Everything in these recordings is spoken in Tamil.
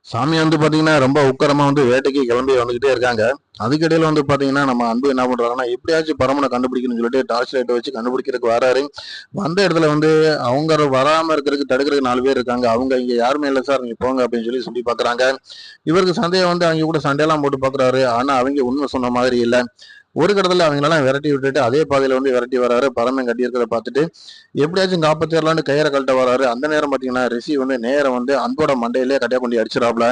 சாமி வந்து பாத்தீங்கன்னா ரொம்ப உக்கரமா வந்து வேட்டைக்கு கிளம்பி வந்துகிட்டே இருக்காங்க. அதுக்கிடையில வந்து பாத்தீங்கன்னா நம்ம அன்பு என்ன பண்றாங்கன்னா எப்படியாச்சும் பரமனை கண்டுபிடிக்கணும்னு சொல்லிட்டு டார்ச் லைட்டை வச்சு கண்டுபிடிக்கிறதுக்கு வராரு. வந்த இடத்துல வந்து அவங்க வராம இருக்கிறதுக்கு தடுக்கிறதுக்கு 4 பேர் இருக்காங்க. அவங்க இங்க யாருமே இல்லை சார், நீங்க போங்க அப்படின்னு சொல்லி பாக்குறாங்க. இவருக்கு சந்தேகம் வந்து அவங்க கூட சண்டையெல்லாம் போட்டு பாக்குறாரு. ஆனா அவங்க உண்மை சொன்ன மாதிரி இல்லை. ஒரு கடத்துல அவங்களெல்லாம் விரட்டி விட்டுட்டு அதே பாதையில வந்து விரட்டி வராரு. பறமை கட்டி இருக்கிறத பார்த்துட்டு எப்படியாச்சும் காப்பாத்திரலான்னு கயிறை கழட்ட வராரு. அந்த நேரம் பாத்தீங்கன்னா ரிஷி வந்து நேரம் வந்து அன்போட மண்டையிலே கட்டையா கொண்டு அடிச்சிடாப்ல.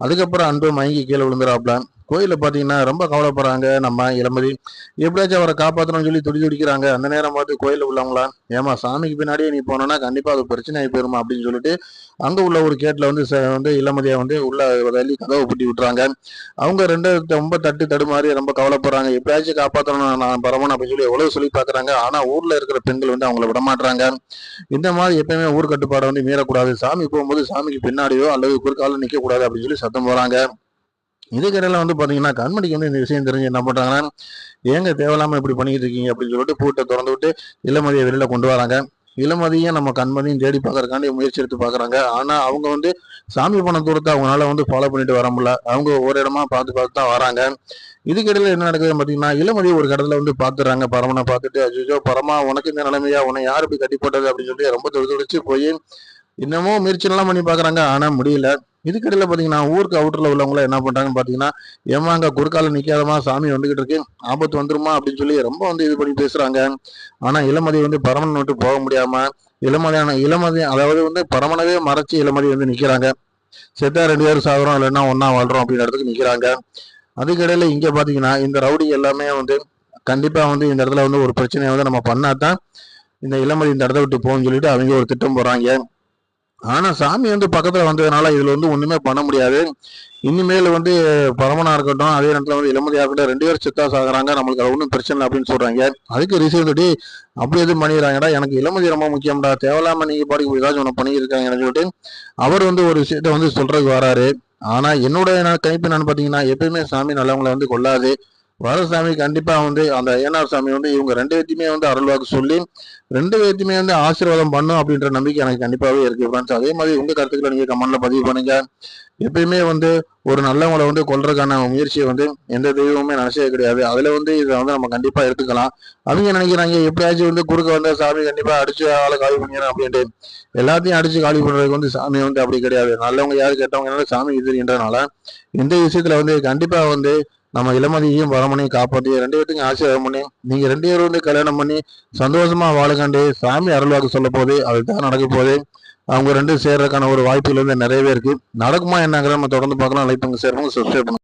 அதுக்கப்புறம் அன்பு மயங்கி கீழே விழுந்துறாப்ல. கோயில பாத்தீங்கன்னா ரொம்ப கவலைப்படுறாங்க நம்ம இளமதி. எப்படியாச்சும் அவரை காப்பாற்றணும்னு சொல்லி துடி துடிக்கிறாங்க. அந்த நேரம் பார்த்து கோயில உள்ளவங்களா, ஏமா சாமிக்கு பின்னாடியே நீ போனோன்னா கண்டிப்பா அது பிரச்சனை ஆகி போயிருமா அப்படின்னு சொல்லிட்டு அங்க உள்ள ஒரு கேட்ல வந்து வந்து இளமதியை வந்து உள்ள தள்ளி கதவை பூட்டி விட்டுறாங்க. அவங்க ரெண்டு ரொம்ப தட்டு தடுமாறி ரொம்ப கவலைப்படுறாங்க. எப்படியாச்சும் காப்பாற்றணும் நான் பரமன் அப்படின்னு சொல்லி எவ்வளவு சொல்லி பாக்குறாங்க. ஆனா ஊர்ல இருக்கிற பெண்கள் வந்து அவங்கள விட மாட்டாங்க. இந்த மாதிரி எப்பயுமே ஊர் கட்டுப்பாடை வந்து மீறக்கூடாது. சாமி போகும்போது சாமிக்கு பின்னாடியோ அல்லது குறுக்கால நிக்க கூடாது அப்படின்னு சொல்லி சத்தம் போறாங்க. இதுக்கிடையில வந்து பாத்தீங்கன்னா கண்மணிக்கு வந்து இந்த விஷயம் தெரிஞ்சு என்ன பண்றாங்கன்னா, ஏங்க தேவையில்லாம இப்படி பண்ணிட்டு இருக்கீங்க அப்படின்னு சொல்லிட்டு பூட்டை திறந்து விட்டு இளமதியை வெளியில கொண்டு வராங்க. இளமதியும் நம்ம கண்மதியும் தேடி பார்க்கறதுக்காண்டி முயற்சி எடுத்து பாக்குறாங்க. ஆனா அவங்க வந்து சாமி போன தூரத்தை அவங்களால வந்து ஃபாலோ பண்ணிட்டு வர முடியல. அவங்க ஒரு இடமா பார்த்து பார்த்து தான் வராங்க. இதுக்கிடையில என்ன நடக்குதுன்னு பாத்தீங்கன்னா இளமதி ஒரு கடத்துல வந்து பாத்துறாங்க. பரமனை பார்த்துட்டு அஜிஜோ பரமா உனக்கு இந்த நிலைமையா, உன்னை யாரு இப்படி கட்டி போட்டது அப்படின்னு சொல்லி ரொம்ப துடிச்சு போய் இன்னமும் முயற்சி எல்லாம் பண்ணி பாக்குறாங்க. ஆனா முடியல. இதுக்கிடையில பாத்தீங்கன்னா ஊருக்கு அவுட்டர்ல உள்ளவங்க என்ன பண்றாங்கன்னு பாத்தீங்கன்னா, ஏமா அங்க குறுக்கால நிக்காதமா, சாமி வந்துகிட்டு இருக்கு, ஆபத்து வந்துருமா அப்படின்னு சொல்லி ரொம்ப வந்து இது பண்ணி பேசுறாங்க. ஆனா இளமதி வந்து பரமன் விட்டு போக முடியாம இளமதி அதாவது வந்து பரமனவே மறைச்சு இளமதி வந்து நிக்கிறாங்க. செத்தா 2 பேரும் சாகுறோம், இல்லைன்னா ஒன்னா வாழ்றோம் அப்படின்ற இடத்துக்கு நிக்கிறாங்க. அதுக்கிடையில இங்க பாத்தீங்கன்னா இந்த ரவுடி எல்லாமே வந்து கண்டிப்பா வந்து இந்த இடத்துல வந்து ஒரு பிரச்சனையை வந்து நம்ம பண்ணாதான் இந்த இளமதி இந்த இடத்த விட்டு போகணும்னு சொல்லிட்டு அவங்க ஒரு திட்டம் போறாங்க. ஆனா சாமி வந்து பக்கத்துல வந்ததுனால இதுல வந்து ஒண்ணுமே பண்ண முடியாது. இனிமேல் வந்து பரமனா இருக்கட்டும், அதே நேரத்துல வந்து இளமதியா இருக்கட்டும், 2 பேரும் செத்தா சாகுறாங்க, நம்மளுக்கு அது ஒன்றும் பிரச்சனை இல்லை அப்படின்னு சொல்றாங்க. அதுக்கு ரிஷி வந்துட்டு அப்படி எதுவும் பண்ணிடுறாங்கடா, எனக்கு இளமதி ரொம்ப முக்கியம்டா, தேவையில்லாம நீங்க பாட்டுக்கு ஏதாச்சும் ஒன்று பண்ணியிருக்காங்கன்னு சொல்லிட்டு அவர் வந்து ஒரு விஷயத்த வந்து சொல்றதுக்கு வராரு. ஆனா என்னோட கணிப்பு என்னன்னு பாத்தீங்கன்னா எப்பயுமே சாமி நல்லவங்களை வந்து கொள்ளாது. வரசாமி கண்டிப்பா வந்து அந்த ஏனார் சாமி வந்து இவங்க 2 பேர்த்தையுமே வந்து அருள்வாக்கு சொல்லி 2 பேர்த்தையுமே வந்து ஆசீர்வாதம் பண்ணும் அப்படின்ற நம்பிக்கை எனக்கு கண்டிப்பாவே இருக்கு ஃப்ரெண்ட்ஸ். அதே மாதிரி உங்க கருத்துக்களை நீங்க கமெண்ட்ல பதிவு பண்ணுங்க. எப்பயுமே வந்து ஒரு நல்லவங்களை வந்து கொல்றதுக்கான முயற்சியை வந்து எந்த தெய்வமுமே நினைச்சது கிடையாது. அதுல வந்து இதை வந்து நம்ம கண்டிப்பா எடுத்துக்கலாம். அவங்க நினைக்கிறாங்க எப்படியாச்சும் வந்து குறுக்க வந்த சாமி கண்டிப்பா அடிச்சு ஆளை காலி பண்ணிடுறேன் அப்படின்ட்டு. எல்லாத்தையும் அடிச்சு காலி பண்றதுக்கு வந்து சாமி வந்து அப்படி கிடையாது. நல்லவங்க யாரு கேட்டவங்க சாமி எதிரின்றனால இந்த விஷயத்துல வந்து கண்டிப்பா வந்து நம்ம இளமதியையும் பரமனையும் காப்பாற்றி 2 பேர்த்துக்கும் ஆசீர்வாதம் பண்ணி நீங்க 2 பேரும் வந்து கல்யாணம் பண்ணி சந்தோஷமா வாழுங்கண்டு சாமி அருள்வாக்கு சொல்ல போது அதுதான் நடக்க போகுது. அவங்க 2 சேர்றதுக்கான ஒரு வாய்ப்புகள் வந்து நிறையவே இருக்கு. நடக்குமா என்னங்கிற நம்ம தொடர்ந்து பார்க்கலாம். லைக் பண்ணுங்க, ஷேர் பண்ணுங்க, சப்ஸ்கிரைப் பண்ணுங்க.